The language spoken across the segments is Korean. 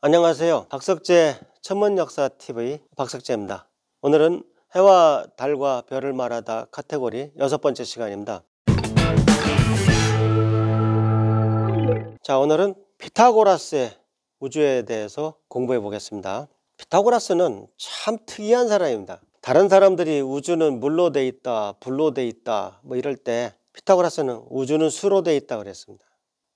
안녕하세요. 박석재 천문역사TV 박석재입니다. 오늘은 해와 달과 별을 말하다 카테고리 6번째 시간입니다. 자, 오늘은 피타고라스의 우주에 대해서 공부해 보겠습니다. 피타고라스는 참 특이한 사람입니다. 다른 사람들이 우주는 물로 돼 있다, 불로 돼 있다 뭐 이럴 때 피타고라스는 우주는 수로 돼 있다 그랬습니다.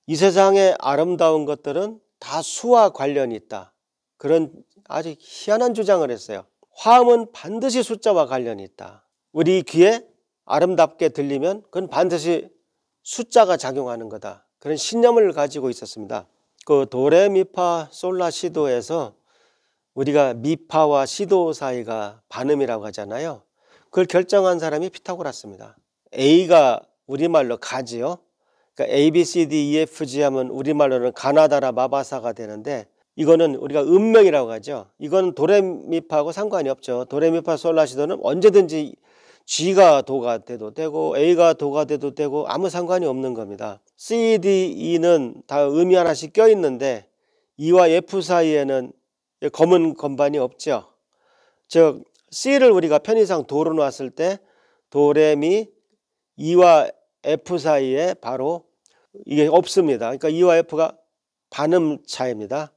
이 세상의 아름다운 것들은 다 수와 관련이 있다. 그런 아주 희한한 주장을 했어요. 화음은 반드시 숫자와 관련이 있다. 우리 귀에 아름답게 들리면 그건 반드시 숫자가 작용하는 거다. 그런 신념을 가지고 있었습니다. 그 도레미파 솔라시도에서 우리가 미파와 시도 사이가 반음이라고 하잖아요. 그걸 결정한 사람이 피타고라스입니다. A가 우리말로 가지요. 그러니까 A, B, C, D, E, F, G 하면 우리말로는 가나다라 마바사가 되는데 이거는 우리가 음명이라고 하죠. 이건 도레미파하고 상관이 없죠. 도레미파 솔라시도는 언제든지 G가 도가 돼도 되고 A가 도가 돼도 되고 아무 상관이 없는 겁니다. C, D, E는 다 음이 하나씩 껴있는데 E와 F 사이에는 검은 건반이 없죠. 즉 C를 우리가 편의상 도로 놨을 때 도레미 E와 F 사이에 바로 이게 없습니다. 그러니까 E와 F가 반음 차이입니다.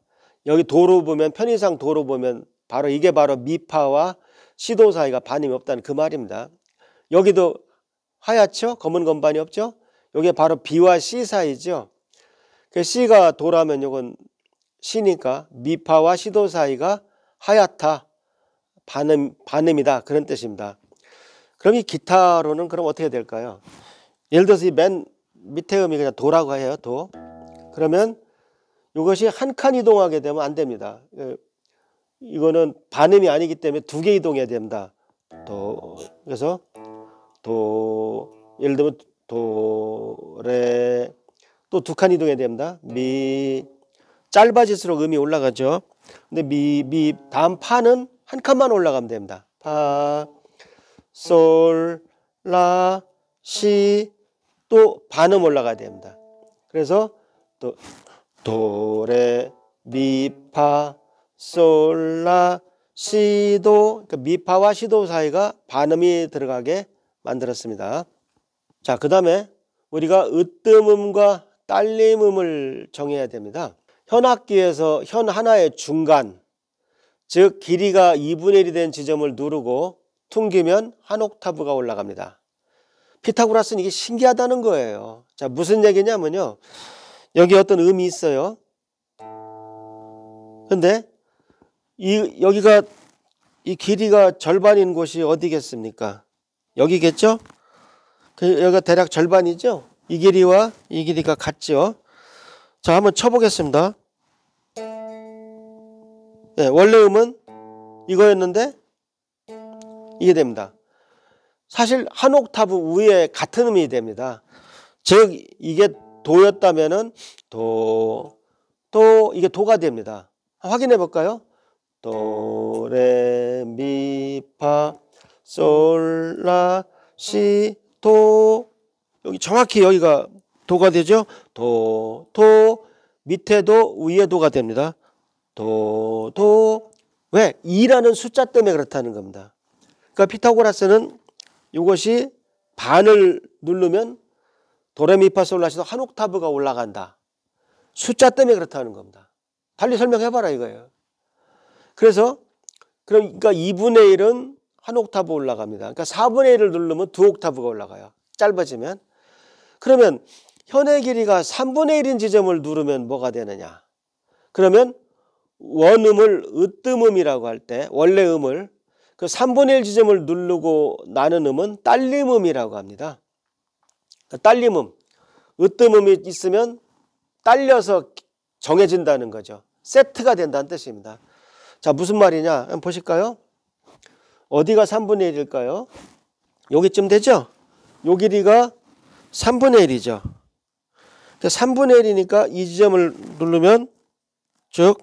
여기 도로 보면 편의상 도로 보면 바로 이게 바로 미파와 시도 사이가 반음이 없다는 그 말입니다. 여기도 하얗죠? 검은 건반이 없죠? 이게 바로 B와 C 사이죠. C가 도라면 이건 C니까 미파와 시도 사이가 하얗다, 반음이다 그런 뜻입니다. 그럼 이 기타로는 그럼 어떻게 될까요? 예를 들어서 이 맨 밑에 음이 그냥 도라고 해요. 도. 그러면 이것이 한 칸 이동하게 되면 안 됩니다. 이거는 반음이 아니기 때문에 두 개 이동해야 됩니다. 도. 그래서 도. 예를 들면 도, 레. 또 두 칸 이동해야 됩니다. 미. 짧아질수록 음이 올라가죠. 근데 미 다음 파는 한 칸만 올라가면 됩니다. 파, 솔, 라, 시. 또 반음 올라가야 됩니다. 그래서 또 도레 미파 솔라 시도, 그러니까 미파와 시도 사이가 반음이 들어가게 만들었습니다. 자, 그 다음에 우리가 으뜸음과 딸림음을 정해야 됩니다. 현악기에서 현 하나의 중간, 즉 길이가 2분의 1이 된 지점을 누르고 퉁기면 한 옥타브가 올라갑니다. 피타고라스는 이게 신기하다는 거예요. 자, 무슨 얘기냐면요. 여기 어떤 음이 있어요. 근데 여기가 이 길이가 절반인 곳이 어디겠습니까? 여기겠죠? 여기가 대략 절반이죠? 이 길이와 이 길이가 같죠? 자, 한번 쳐보겠습니다. 네, 원래 음은 이거였는데 이게 됩니다. 사실 한 옥타브 위에 같은 음이 됩니다. 즉 이게 도였다면은 도, 이게 도가 됩니다. 확인해 볼까요? 도, 레, 미, 파, 솔, 라, 시, 도. 여기 정확히 여기가 도가 되죠? 도, 밑에도 위에 도가 됩니다. 도. 왜? 2라는 숫자 때문에 그렇다는 겁니다. 그러니까 피타고라스는 이것이 반을 누르면 도레미파솔라시도 한 옥타브가 올라간다. 숫자 때문에 그렇다는 겁니다. 달리 설명해봐라 이거예요. 그래서 그러니까 2분의 1은 한 옥타브 올라갑니다. 그러니까 4분의 1을 누르면 두 옥타브가 올라가요. 짧아지면. 그러면 현의 길이가 3분의 1인 지점을 누르면 뭐가 되느냐? 그러면 원음을 으뜸음이라고 할 때 원래 음을 그 3분의 1 지점을 누르고 나는 음은 딸림음이라고 합니다. 딸림음, 으뜸음이 있으면 딸려서 정해진다는 거죠. 세트가 된다는 뜻입니다. 자, 무슨 말이냐? 한번 보실까요? 어디가 3분의 1일까요? 여기쯤 되죠? 요 길이가 3분의 1이죠. 3분의 1이니까 이 지점을 누르면 즉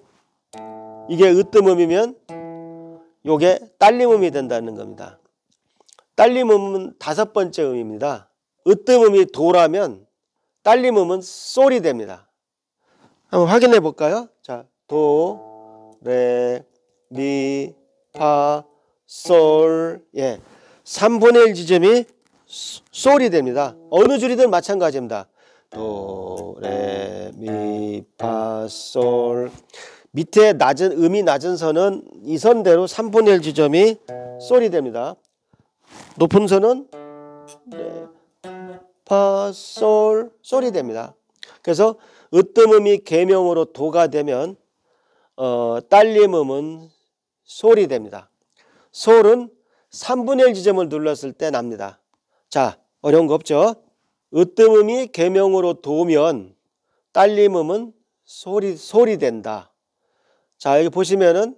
이게 으뜸음이면 요게 딸림음이 된다는 겁니다. 딸림음은 5번째 음입니다. 으뜸음이 도라면 딸림음은 솔이 됩니다. 한번 확인해 볼까요? 자, 도, 레, 미, 파, 솔. 예. 3분의 1 지점이 솔이 됩니다. 어느 줄이든 마찬가지입니다. 도, 레, 미, 파, 솔. 밑에 낮은 음이 낮은 선은 이 선대로 3분의 1 지점이 솔이 됩니다. 높은 선은 레, 파, 솔, 솔이 됩니다. 그래서 으뜸음이 계명으로 도가 되면 딸림음은 솔이 됩니다. 솔은 3분의 1 지점을 눌렀을 때 납니다. 자, 어려운 거 없죠? 으뜸음이 계명으로 도면 딸림음은 솔이 된다. 자, 여기 보시면은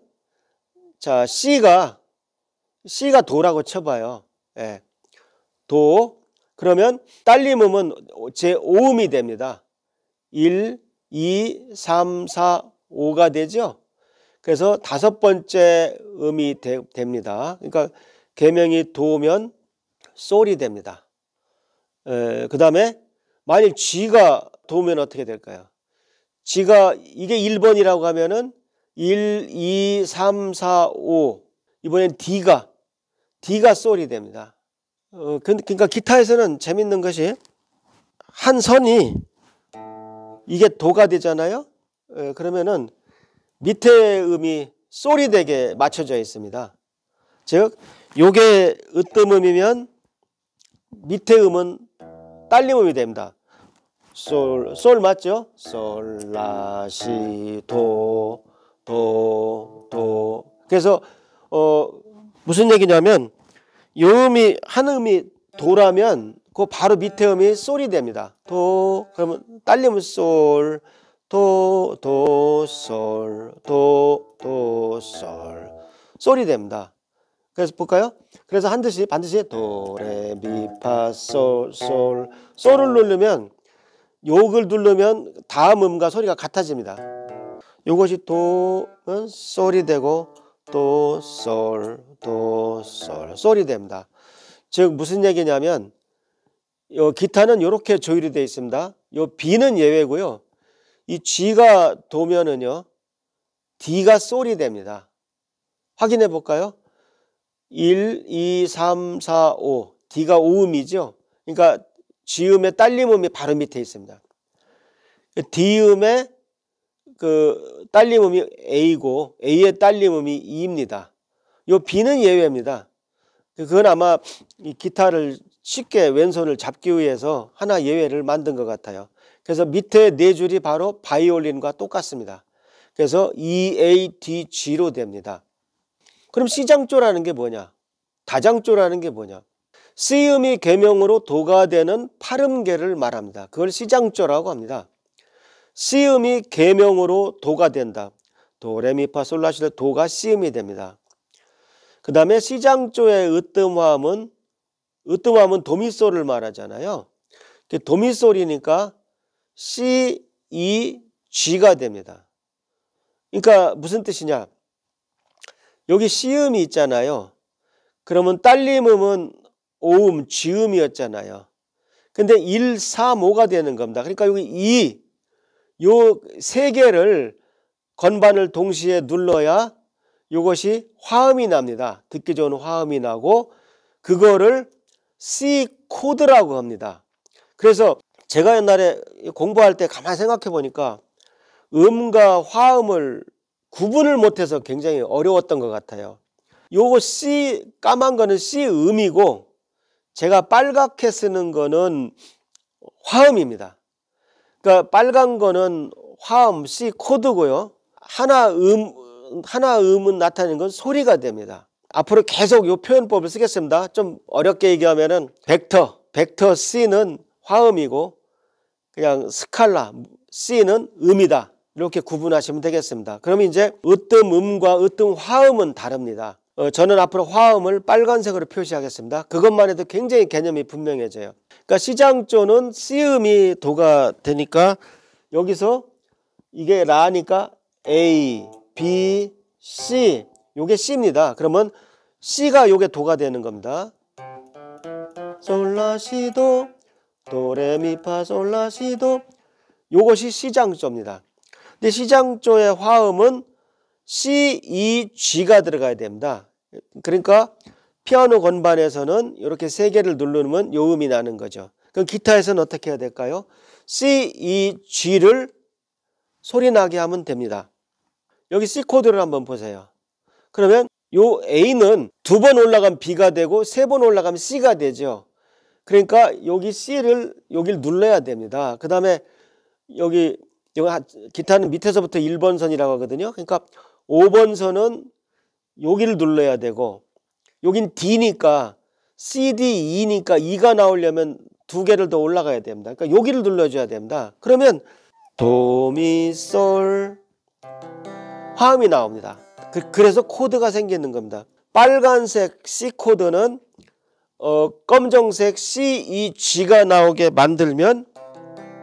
자, C가 도라고 쳐봐요. 예. 도. 그러면 딸림음은 제 5음이 됩니다. 1, 2, 3, 4, 5가 되죠. 그래서 5번째 음이 됩니다. 그러니까 계명이 도면 솔이 됩니다. 그 다음에 만일 G가 도면 어떻게 될까요? G가 이게 1번이라고 하면은 1, 2, 3, 4, 5. 이번엔 D가 솔이 됩니다. 그러니까 기타에서는 재밌는 것이 한 선이 이게 도가 되잖아요. 그러면은 밑에 음이 솔이 되게 맞춰져 있습니다. 즉 요게 으뜸음이면 밑에 음은 딸림음이 됩니다. 솔 맞죠? 솔, 라, 시, 도. 그래서 무슨 얘기냐면 요 음이 한 음이 도라면 그 바로 밑에 음이 솔이 됩니다. 도. 그러면 딸림은 솔, 도, 솔, 도, 솔. 솔이 됩니다. 그래서 볼까요? 그래서 반드시 도, 레, 미, 파, 솔. 솔을 누르면 요걸 누르면 다음 음과 소리가 같아집니다. 요것이 도는 솔이 되고 도, 솔, 솔이 됩니다. 즉 무슨 얘기냐면 요 기타는 이렇게 조율이 되어 있습니다. 요 B는 예외고요. 이 G가 도면은요 D가 솔이 됩니다. 확인해 볼까요? 1, 2, 3, 4, 5. D가 5음이죠. 그러니까 G음의 딸림음이 바로 밑에 있습니다. D음의 그 딸림음이 A고 A의 딸림음이 E입니다. 요 B는 예외입니다. 그건 아마 이 기타를 쉽게 왼손을 잡기 위해서 하나 예외를 만든 것 같아요. 그래서 밑에 네 줄이 바로 바이올린과 똑같습니다. 그래서 E, A, D, G로 됩니다. 그럼 C장조라는 게 뭐냐? 다장조라는 게 뭐냐? C음이 계명으로 도가 되는 8음계를 말합니다. 그걸 C장조라고 합니다. C음이 계명으로 도가 된다. 도, 레, 미, 파, 솔, 라, 시, 도, 도가 C음이 됩니다. 그 다음에 C장조의 으뜸화음은 도미솔을 말하잖아요. 도미솔이니까 C, E, G가 됩니다. 그러니까 무슨 뜻이냐? 여기 C음이 있잖아요. 그러면 딸림음은 5음, G음이었잖아요. 근데 1, 3, 5가 되는 겁니다. 그러니까 여기 2, 요 세 개를 건반을 동시에 눌러야 이것이 화음이 납니다. 듣기 좋은 화음이 나고 그거를 C 코드라고 합니다. 그래서 제가 옛날에 공부할 때 가만히 생각해 보니까 음과 화음을 구분을 못해서 굉장히 어려웠던 것 같아요. 요거 C 까만 거는 C 음이고 제가 빨갛게 쓰는 거는 화음입니다. 그러니까 빨간 거는 화음 C 코드고요. 하나 음은 나타내는 건 소리가 됩니다. 앞으로 계속 이 표현법을 쓰겠습니다. 좀 어렵게 얘기하면은 벡터 C는 화음이고 그냥 스칼라 C는 음이다. 이렇게 구분하시면 되겠습니다. 그러면 이제 으뜸 음과 으뜸 화음은 다릅니다. 저는 앞으로 화음을 빨간색으로 표시하겠습니다. 그것만 해도 굉장히 개념이 분명해져요. 그러니까 C장조는 C음이 도가 되니까 여기서 이게 라니까 A, B, C 요게 C입니다. 그러면 C가 요게 도가 되는 겁니다. 솔라시도 도레미파솔라시도 요것이 C장조입니다. 근데 C장조의 화음은 C, E, G가 들어가야 됩니다. 그러니까 피아노 건반에서는 이렇게 세 개를 누르면 요 음이 나는 거죠. 그럼 기타에서는 어떻게 해야 될까요? C, E, G를 소리 나게 하면 됩니다. 여기 C 코드를 한번 보세요. 그러면 요 A는 2번 올라가면 B가 되고 3번 올라가면 C가 되죠. 그러니까 여기 C를 여기를 눌러야 됩니다. 그 다음에 여기 기타는 밑에서부터 1번 선이라고 하거든요. 그러니까 5번 선은 여기를 눌러야 되고 여긴 D니까 C, D, E니까 E가 나오려면 2개를 더 올라가야 됩니다. 그러니까 여기를 눌러줘야 됩니다. 그러면 도, 미, 솔 화음이 나옵니다. 그래서 코드가 생기는 겁니다. 빨간색 C 코드는 검정색 C, E, G가 나오게 만들면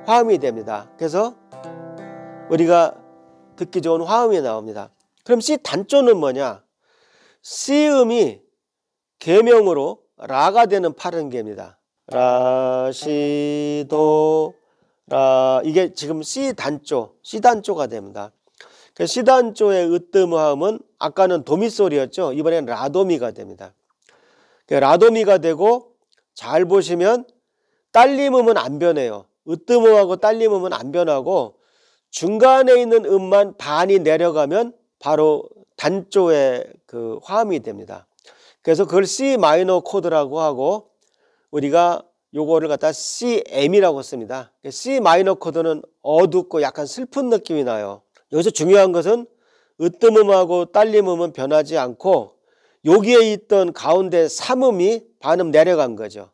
화음이 됩니다. 그래서 우리가 듣기 좋은 화음이 나옵니다. 그럼 C 단조는 뭐냐? C음이 계명으로 라가 되는 8음계입니다. 라, 시, 도, 라. 이게 지금 C 단조가 됩니다. C 단조의 으뜸화음은 아까는 도미솔이었죠. 이번엔 라도미가 됩니다. 라도미가 되고 잘 보시면 딸림음은 안 변해요. 으뜸음하고 딸림음은 안 변하고 중간에 있는 음만 반이 내려가면 바로 단조의 그 화음이 됩니다. 그래서 그걸 C 마이너 코드라고 하고 우리가 요거를 갖다 CM이라고 씁니다. C 마이너 코드는 어둡고 약간 슬픈 느낌이 나요. 여기서 중요한 것은 으뜸음하고 딸림음은 변하지 않고 여기에 있던 가운데 3음이 반음 내려간 거죠.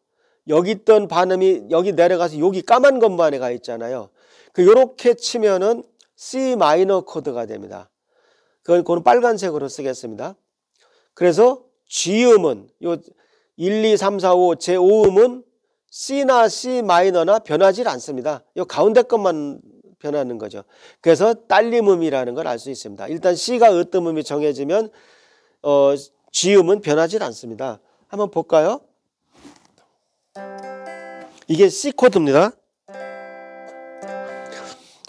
여기 있던 반음이 여기 내려가서 여기 까만 건반에 가 있잖아요. 요렇게 치면은 C 마이너 코드가 됩니다. 그건 빨간색으로 쓰겠습니다. 그래서 G음은 요 1, 2, 3, 4, 5 제5음은 C나 C 마이너나 변하지 않습니다. 요 가운데 것만 변하는 거죠. 그래서 딸림음이라는 걸 알 수 있습니다. 일단 C가 으뜸음이 정해지면 G음은 변하지 않습니다. 한번 볼까요? 이게 C 코드입니다.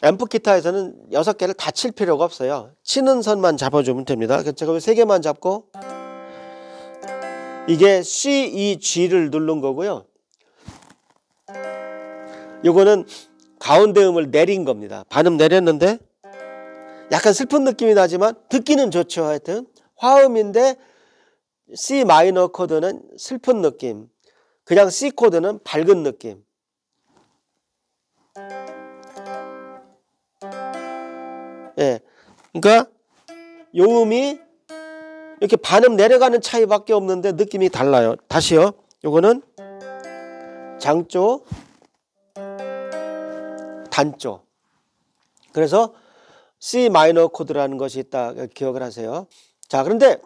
앰프 기타에서는 6개를 다 칠 필요가 없어요. 치는 선만 잡아주면 됩니다. 그래서 제가 3개만 잡고 이게 C, E, G를 누른 거고요. 요거는 가운데 음을 내린 겁니다. 반음 내렸는데 약간 슬픈 느낌이 나지만 듣기는 좋죠. 하여튼 화음인데 C 마이너 코드는 슬픈 느낌, 그냥 C 코드는 밝은 느낌. 예, 그러니까 요 음이 이렇게 반음 내려가는 차이밖에 없는데 느낌이 달라요. 다시요. 요거는 장조, 단조. 그래서 C 마이너 코드라는 것이 있다. 기억을 하세요. 자, 그런데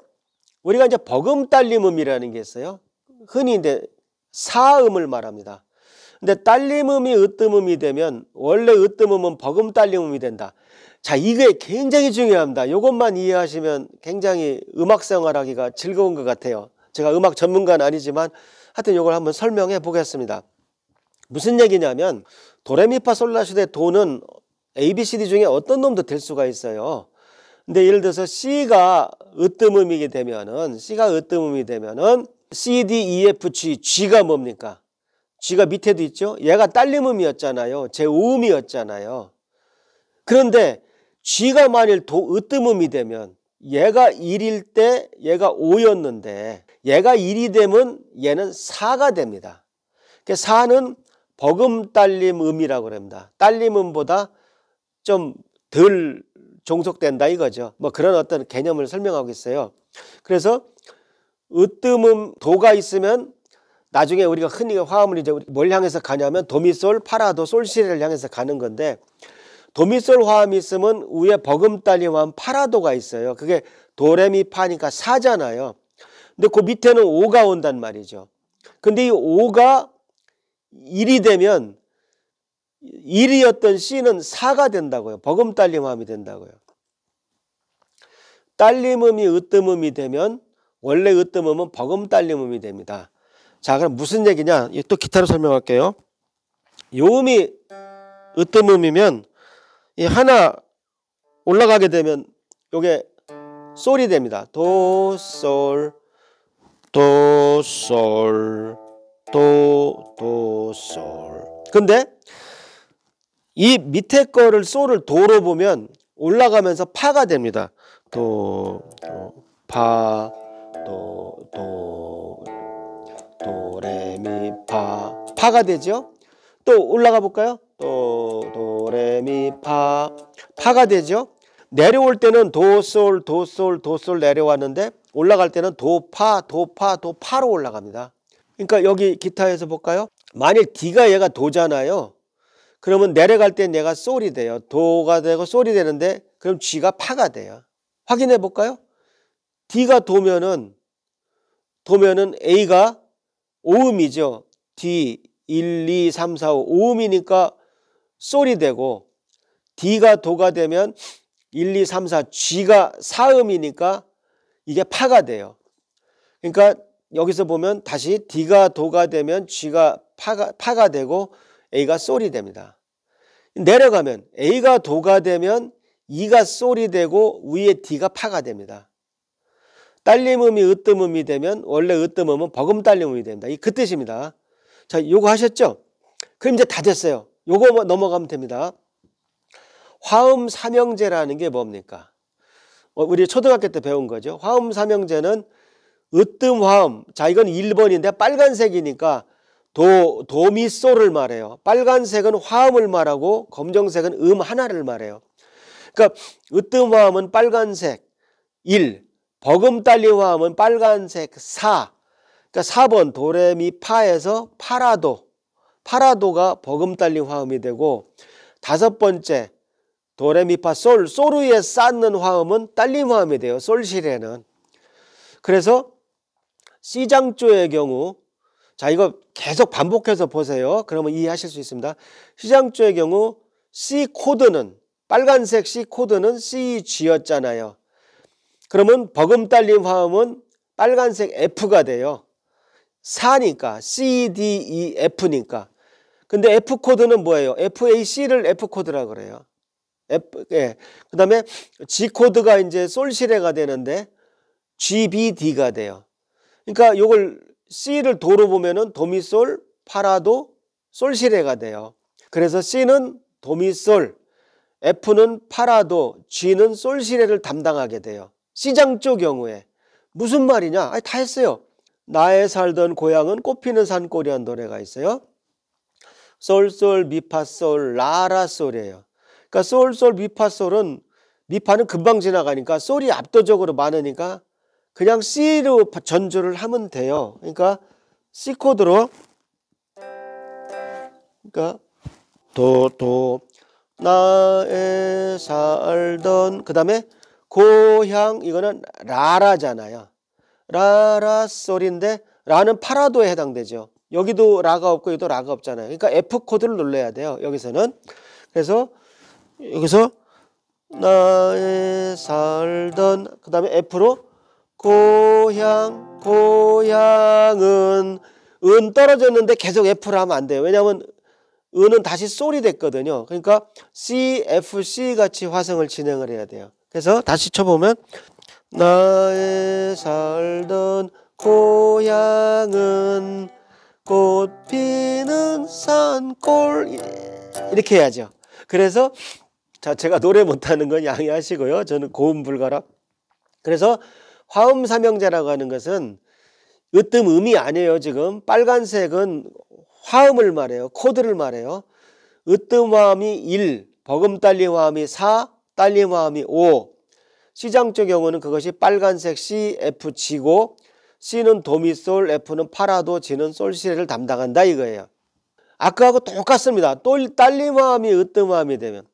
우리가 이제 버금 딸림음이라는 게 있어요. 흔히 이제 사음을 말합니다. 근데 딸림음이 으뜸음이 되면 원래 으뜸음은 버금 딸림음이 된다. 자, 이게 굉장히 중요합니다. 이것만 이해하시면 굉장히 음악 생활하기가 즐거운 것 같아요. 제가 음악 전문가는 아니지만 하여튼 이걸 한번 설명해 보겠습니다. 무슨 얘기냐면 도레미파솔라시도의 도는 ABCD 중에 어떤 놈도 될 수가 있어요. 근데 예를 들어서 C가 으뜸음이 되면은 C, D, E, F, G, G가 뭡니까? G가 밑에도 있죠. 얘가 딸림음이었잖아요. 제5음이었잖아요. 그런데 G가 만일 으뜸음이 되면 얘가 1일 때 얘가 5였는데 얘가 1이 되면 얘는 4가 됩니다. 그러니까 4는 버금 딸림음이라고 합니다. 딸림음보다 좀 덜 종속된다 이거죠. 뭐 그런 어떤 개념을 설명하고 있어요. 그래서 으뜸음 도가 있으면 나중에 우리가 흔히 화음을 이제 뭘 향해서 가냐면 도미솔, 파라도, 솔시를 향해서 가는 건데 도미솔 화음이 있으면 위에 버금 딸림 화음 파라도가 있어요. 그게 도레미파니까 4잖아요. 근데 그 밑에는 5가 온단 말이죠. 근데 이 5가 1이 되면 1이었던 C는 4가 된다고요. 버금 딸림 화음이 된다고요. 딸림음이 으뜸음이 되면 원래 으뜸음은 버금 딸림음이 됩니다. 자, 그럼 무슨 얘기냐? 또 기타로 설명할게요. 요 음이 으뜸음이면 이 하나 올라가게 되면 요게 솔이 됩니다. 도, 솔, 도, 솔, 도, 솔. 근데 이 밑에 거를 솔을 도로 보면 올라가면서 파가 됩니다. 도, 파, 도, 레, 미, 파. 파가 되죠? 또 올라가 볼까요? 도, 레, 미, 파. 파가 되죠? 내려올 때는 도, 솔, 도, 솔, 도, 솔 내려왔는데 올라갈 때는 도, 파, 도, 파, 도, 파로 올라갑니다. 그러니까 여기 기타에서 볼까요? 만일 D가 얘가 도잖아요. 그러면 내려갈 땐 얘가 솔이 돼요. 도가 되고 솔이 되는데 그럼 G가 파가 돼요. 확인해 볼까요? D가 도면은 A가 5음이죠. D 1, 2, 3, 4, 5 5음이니까 솔이 되고 D가 도가 되면 1, 2, 3, 4 G가 4음이니까 이게 파가 돼요. 그러니까 여기서 보면 다시 D가 도가 되면 G가 파가 되고 A가 솔이 됩니다. 내려가면 A가 도가 되면 E가 솔이 되고 위에 D가 파가 됩니다. 딸림음이 으뜸음이 되면 원래 으뜸음은 버금딸림음이 됩니다. 그 뜻입니다. 자, 요거 하셨죠? 그럼 이제 다 됐어요. 요거 넘어가면 됩니다. 화음 삼형제라는 게 뭡니까? 우리 초등학교 때 배운 거죠. 화음 삼형제는 으뜸 화음. 자, 이건 1번인데 빨간색이니까 도, 미, 솔을 말해요. 빨간색은 화음을 말하고 검정색은 음 하나를 말해요. 그러니까 으뜸 화음은 빨간색 1, 버금딸림 화음은 빨간색 4. 그러니까 4번 도레미파에서 파라도가 버금딸림 화음이 되고, 다섯 번째 도레미파 솔 위에 쌓는 화음은 딸림 화음이 돼요. 솔실에는. 그래서 C장조의 경우, 자, 이거 계속 반복해서 보세요. 그러면 이해하실 수 있습니다. C장조의 경우 C 코드는, 빨간색 C 코드는 CG였잖아요. 그러면 버금딸림 화음은 빨간색 F가 돼요. 4니까 C, D, E, F니까. 근데 F 코드는 뭐예요? FAC를 F 코드라고 그래요. 예. 그 다음에 G 코드가 이제 솔시레가 되는데 GBD가 돼요. 그러니까 이걸 C를 도로 보면은 도미솔, 파라도, 솔시레가 돼요. 그래서 C는 도미솔, F는 파라도, G는 솔시레를 담당하게 돼요. C장조 경우에. 무슨 말이냐? 아니, 다 했어요. 나의 살던 고향은 꽃피는 산골이란 노래가 있어요. 솔솔 미파솔 라라솔이에요. 그러니까 솔솔 미파솔은, 미파는 금방 지나가니까 솔이 압도적으로 많으니까 그냥 C로 전주를 하면 돼요. 그러니까 C 코드로, 그러니까 도 나의 살던, 그 다음에 고향, 이거는 라라잖아요. 라라솔인데 라는 파라도에 해당되죠. 여기도 라가 없고 여기도 라가 없잖아요. 그러니까 F 코드를 눌러야 돼요. 여기서는. 그래서 여기서 나의 살던, 그 다음에 F로 고향은 은 떨어졌는데 계속 F로 하면 안 돼요. 왜냐하면 은은 다시 솔이 됐거든요. 그러니까 C, F, C 같이 화성을 진행을 해야 돼요. 그래서 다시 쳐보면 나의 살던 고향은 꽃피는 산골, 이렇게 해야죠. 그래서 자, 제가 노래 못하는 건 양해하시고요. 저는 고음 불가라. 그래서 화음 삼형제라고 하는 것은 으뜸 음이 아니에요. 지금 빨간색은 화음을 말해요. 코드를 말해요. 으뜸 화음이 1, 버금딸림 화음이 4, 딸림 화음이 5. C장조 경우는 그것이 빨간색 C, F, G고, C는 도미솔, F는 파라도, G는 솔시레를 담당한다 이거예요. 아까하고 똑같습니다. 또 딸림 화음이 으뜸 화음이 되면,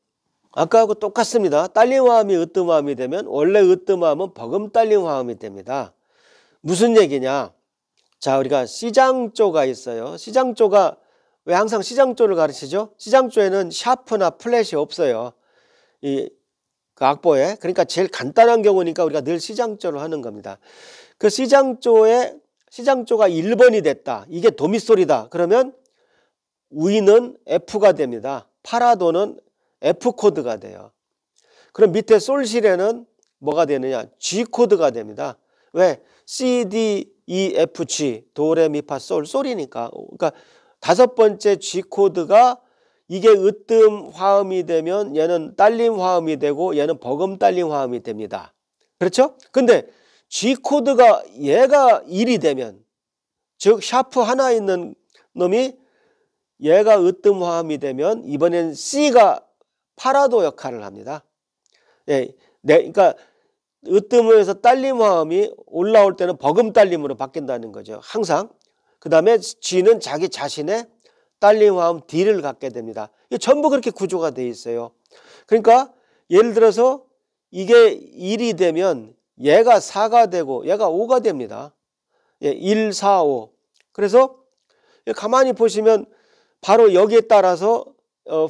아까하고 똑같습니다. 딸림 화음이 으뜸 화음이 되면 원래 으뜸 화음은 버금딸림 화음이 됩니다. 무슨 얘기냐? 자, 우리가 C장조가 있어요. C장조가 왜 항상 C장조를 가르치죠? C장조에는 샤프나 플랫이 없어요. 그 악보에. 그러니까 제일 간단한 경우니까 우리가 늘 C장조를 하는 겁니다. 그 C장조가 1번이 됐다. 이게 도미솔이다. 그러면 위는 F가 됩니다. 파라도는 F 코드가 돼요. 그럼 밑에 솔시레는 뭐가 되느냐? G 코드가 됩니다. 왜? C, D, E, F, G, 도레미파, 솔이니까. 그러니까 다섯 번째 G 코드가 이게 으뜸 화음이 되면 얘는 딸림 화음이 되고 얘는 버금 딸림 화음이 됩니다. 그렇죠? 근데 G 코드가 얘가 1이 되면, 즉 샤프 하나 있는 놈이 얘가 으뜸 화음이 되면 이번엔 C가 파라도 역할을 합니다. 예, 그러니까 으뜸에서 딸림 화음이 올라올 때는 버금 딸림으로 바뀐다는 거죠. 항상. 그 다음에 G는 자기 자신의 딸림 화음 D를 갖게 됩니다. 이게 전부 그렇게 구조가 되어 있어요. 그러니까 예를 들어서 이게 1이 되면 얘가 4가 되고 얘가 5가 됩니다. 예, 1, 4, 5. 그래서 가만히 보시면 바로 여기에 따라서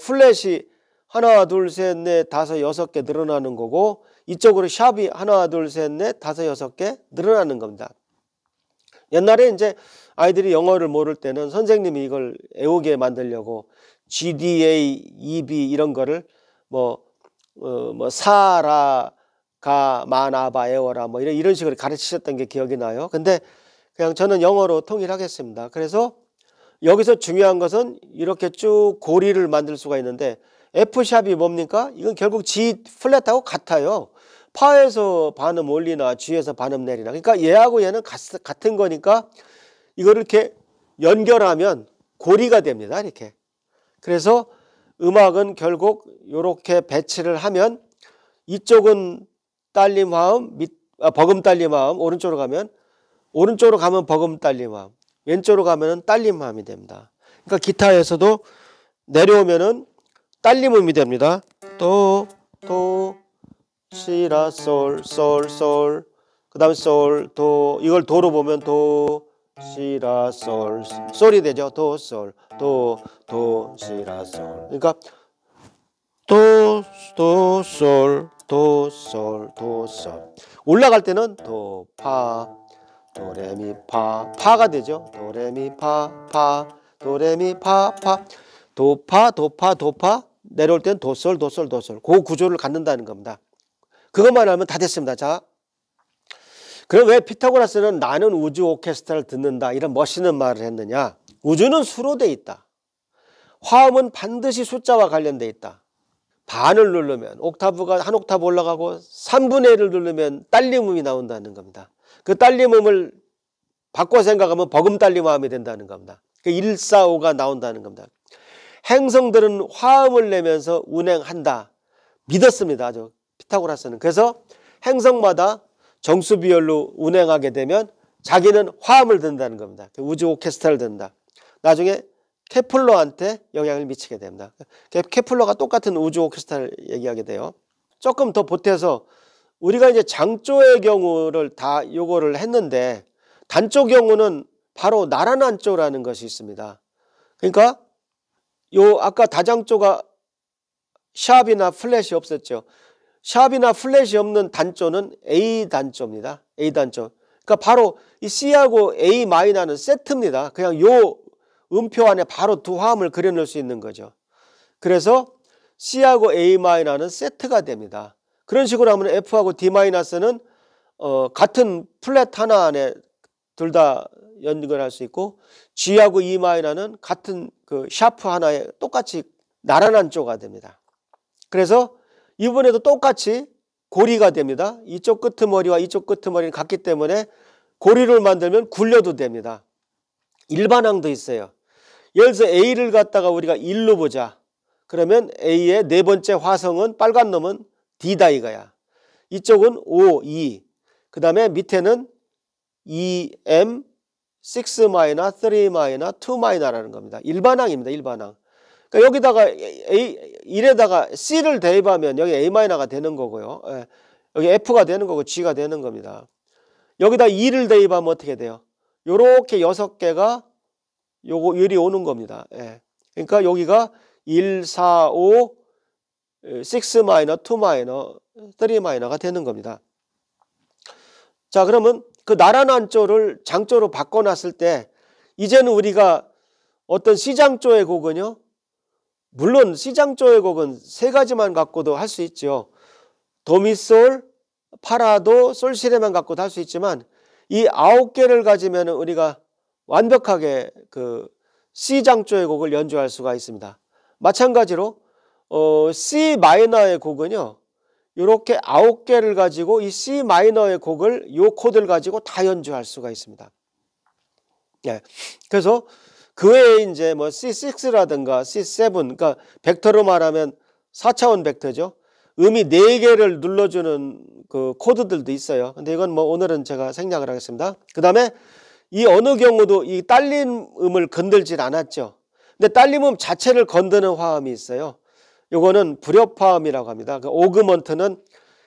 플랫이 하나, 둘, 셋, 넷, 다섯, 여섯 개 늘어나는 거고, 이쪽으로 샵이 하나, 둘, 셋, 넷, 다섯, 여섯 개 늘어나는 겁니다. 옛날에 이제 아이들이 영어를 모를 때는 선생님이 이걸 애우게 만들려고 GDA, EB 이런 거를 사라, 가, 마나바, 에워라 뭐 이런 식으로 가르치셨던 게 기억이 나요. 근데 그냥 저는 영어로 통일하겠습니다. 그래서 여기서 중요한 것은 이렇게 쭉 고리를 만들 수가 있는데, F샵이 뭡니까? 이건 결국 G 플랫하고 같아요. 파에서 반음 올리나 G에서 반음 내리나. 그러니까 얘하고 얘는 같은 거니까 이거를 이렇게 연결하면 고리가 됩니다. 이렇게. 그래서 음악은 결국 이렇게 배치를 하면 이쪽은 딸림 화음, 버금 딸림 화음, 오른쪽으로 가면 버금 딸림 화음, 왼쪽으로 가면 딸림 화음이 됩니다. 그러니까 기타에서도 내려오면은 딸림 음이 됩니다. 도, 시라, 솔, 그 다음에 솔, 도, 이걸 도로 보면 도, 시라, 솔이 되죠. 도, 솔, 도, 시라, 솔. 그러니까 도, 솔, 도, 솔. 올라갈 때는 도, 파, 도레미, 파가 되죠. 도레미, 파, 도레미, 파. 도파, 내려올 때는 도솔. 그 구조를 갖는다는 겁니다. 그것만 알면 다 됐습니다. 자, 그럼 왜 피타고라스는 나는 우주 오케스트라를 듣는다 이런 멋있는 말을 했느냐? 우주는 수로 돼 있다. 화음은 반드시 숫자와 관련돼 있다. 반을 누르면 옥타브가 한 옥타브 올라가고 3분의 1을 누르면 딸림음이 나온다는 겁니다. 그 딸림음을 바꿔 생각하면 버금 딸림 화음이 된다는 겁니다. 그 1, 4, 5가 나온다는 겁니다. 행성들은 화음을 내면서 운행한다. 믿었습니다. 피타고라스는. 그래서 행성마다 정수비열로 운행하게 되면 자기는 화음을 듣는다는 겁니다. 우주 오케스트라를 듣는다. 나중에 케플러한테 영향을 미치게 됩니다. 케플러가 똑같은 우주 오케스트라를 얘기하게 돼요. 조금 더 보태서 우리가 이제 장조의 경우를 다 요거를 했는데, 단조 경우는 바로 나란한조라는 것이 있습니다. 그러니까 아까 다장조가 샵이나 플랫이 없었죠. 샵이나 플랫이 없는 단조는 A단조입니다. A단조. 그러니까 바로 이 C하고 A 마이너는 세트입니다. 그냥 요 음표 안에 바로 두 화음을 그려놓을 수 있는 거죠. 그래서 C하고 A 마이너는 세트가 됩니다. 그런 식으로 하면 F하고 D 마이너스는 같은 플랫 하나 안에 둘 다 연결할 수 있고, G하고 E 마이너는 같은 그 샤프 하나에 똑같이 나란한 조가 됩니다. 그래서 이번에도 똑같이 고리가 됩니다. 이쪽 끄트머리와 이쪽 끄트머리는 같기 때문에 고리를 만들면 굴려도 됩니다. 일반항도 있어요. 예를 들어서 A를 갖다가 우리가 1로 보자. 그러면 A의 네 번째 화성은 빨간 놈은 D다 이거야. 이쪽은 O, E. 그 다음에 밑에는 E, M, 6 마이너, 3 마이너, 2 마이너라는 겁니다. 일반항입니다. 일반항. 그러니까 여기다가 1에다가 C를 대입하면 여기 A 마이너가 되는 거고요. 여기 F가 되는 거고 G가 되는 겁니다. 여기다 2를 대입하면 어떻게 돼요? 요렇게 6개가 요리 오는 겁니다. 그러니까 여기가 1, 4, 5, 6 마이너, 2 마이너, 3 마이너가 되는 겁니다. 자, 그러면 그 나란한 조를 장조로 바꿔놨을 때 이제는 우리가 어떤 C장조의 곡은요, 물론 C장조의 곡은 세 가지만 갖고도 할 수 있죠. 도미솔, 파라도, 솔시레만 갖고도 할 수 있지만 이 9개를 가지면 우리가 완벽하게 그 C 장조의 곡을 연주할 수가 있습니다. 마찬가지로 C 마이너의 곡은요, 이렇게 9개를 가지고 이 C 마이너의 곡을 요 코드를 가지고 다 연주할 수가 있습니다. 예. 그래서 그 외에 이제 뭐 C6라든가 C7, 그러니까 벡터로 말하면 4차원 벡터죠. 음이 4개를 눌러주는 그 코드들도 있어요. 근데 이건 뭐 오늘은 제가 생략을 하겠습니다. 그 다음에 이 어느 경우도 이 딸린 음을 건들질 않았죠. 근데 딸린 음 자체를 건드는 화음이 있어요. 요거는 불협화음이라고 합니다. 그 오그먼트는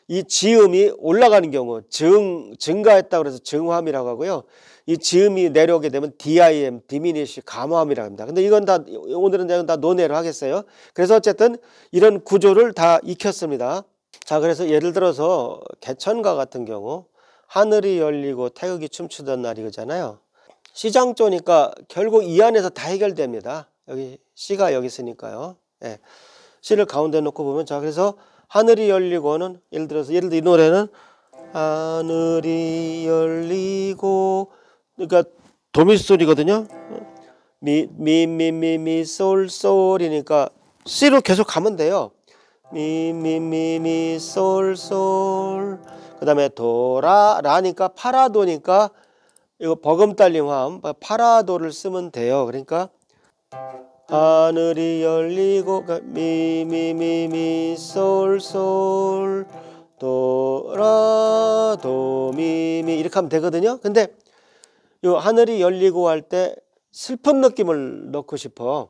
이 지음이 올라가는 경우 증가했다고 해서 증화음이라고 하고요. 이 지음이 내려오게 되면 DIM, 디미니시, 감화음이라고 합니다. 근데 이건 다 오늘은 다 논외로 하겠어요. 그래서 어쨌든 이런 구조를 다 익혔습니다. 자, 그래서 예를 들어서 개천가 같은 경우 하늘이 열리고 태극이 춤추던 날이 그잖아요. C장조니까 결국 이 안에서 다 해결됩니다. 여기 C가 여기 있으니까요. 예. C를 가운데 놓고 보면, 자, 그래서 하늘이 열리고는 예를 들어 이 노래는 하늘이 열리고, 그러니까 도미솔이거든요. 미미미미 솔솔이니까 C로 계속 가면 돼요. 미미미미 솔솔. 그 다음에 도라 라니까 파라도니까 이거 버금 딸림 화음 파라도를 쓰면 돼요. 그러니까 하늘이 열리고 미미미미 솔솔 도라 도미미 이렇게 하면 되거든요. 근데 요 하늘이 열리고 할 때 슬픈 느낌을 넣고 싶어.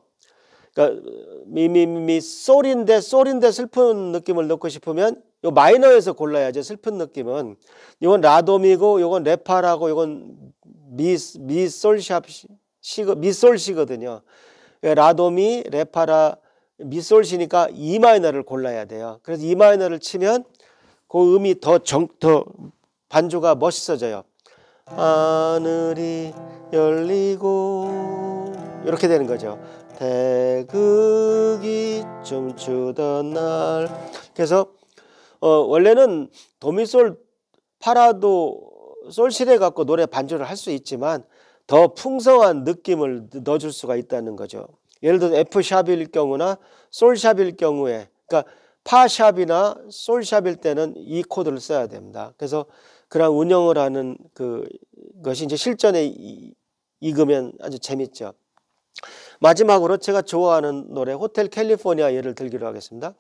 그러니까 미미미 솔인데 슬픈 느낌을 넣고 싶으면 요 마이너에서 골라야죠. 슬픈 느낌은 이건 라돔이고 요건 레파라고 요건 미솔샵 미솔시거든요. 라돔이 레파라 미솔시니까 E 마이너를 골라야 돼요. 그래서 E 마이너를 치면 그 음이 더 반주가 멋있어져요. 하늘이 열리고 이렇게 되는 거죠. 태극이 춤추던 날. 그래서 원래는 도미솔 파라도 솔시레 갖고 노래 반주를 할 수 있지만 더 풍성한 느낌을 넣어줄 수가 있다는 거죠. 예를 들어 F샵일 경우나 솔샵일 경우에, 그러니까 파샵이나 솔샵일 때는 이 코드를 써야 됩니다. 그래서 그런 운영을 하는 것이 이제 실전에 익으면 아주 재밌죠. 마지막으로 제가 좋아하는 노래 호텔 캘리포니아 예를 들기로 하겠습니다.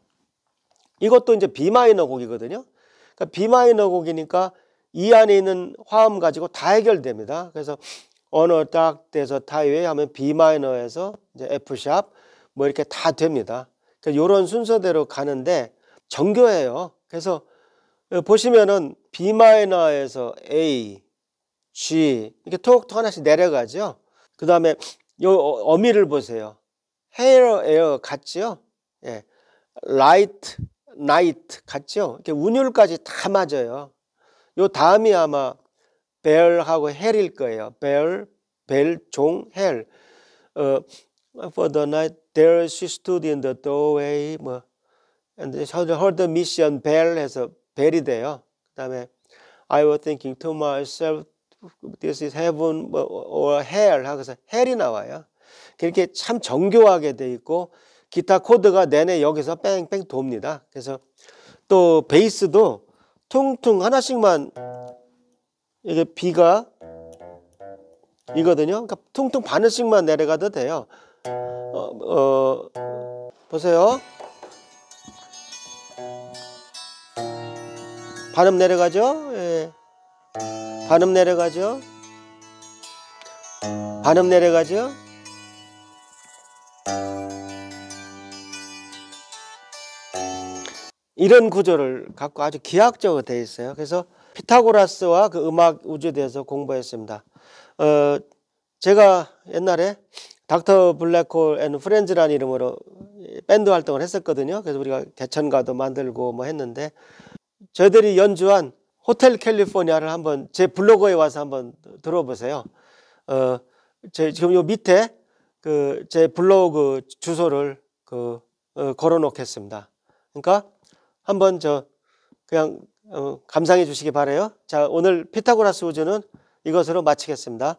이것도 이제 B 마이너 곡이거든요. 그러니까 B 마이너 곡이니까 이 안에 있는 화음 가지고 다 해결됩니다. 그래서 어느 딱 돼서 타이웨이 하면 B 마이너에서 이제 F 샵 뭐 이렇게 다 됩니다. 그러니까 이런 순서대로 가는데 정교해요. 그래서 보시면은 B 마이너에서 A, G 이렇게 톡톡 하나씩 내려가죠. 그 다음에 요 어미를 보세요. hair, air 같죠? 예. light, night 같죠? 이렇게 운율까지 다 맞아요. 요 다음이 아마 벨하고 헬일 거예요. 벨, 종, 헬. For the night there she stood in the doorway 뭐 and heard the mission bell 해서 벨이 돼요. 그다음에 I was thinking to myself this is heaven or hell 하고서 헬이 나와요. 그렇게 참 정교하게 돼 있고 기타 코드가 내내 여기서 뺑뺑 돕니다. 그래서 또 베이스도 퉁퉁 하나씩만 이게 B가 이거든요. 그러니까 퉁퉁 반을씩만 내려가도 돼요. 보세요. 반음 내려가죠. 예. 반음 내려가죠. 반음 내려가죠. 이런 구조를 갖고 아주 기하학적으로 되어 있어요. 그래서 피타고라스와 그 음악 우주에 대해서 공부했습니다. 제가 옛날에 닥터 블랙홀 앤 프렌즈라는 이름으로 밴드 활동을 했었거든요. 그래서 우리가 개천가도 만들고 뭐 했는데 저희들이 연주한 호텔 캘리포니아를 한번 제 블로그에 와서 한번 들어보세요. 지금 요 밑에 제 블로그 주소를 걸어 놓겠습니다. 그러니까 한번 그냥 감상해 주시기 바라요. 자, 오늘 피타고라스 우주는 이것으로 마치겠습니다.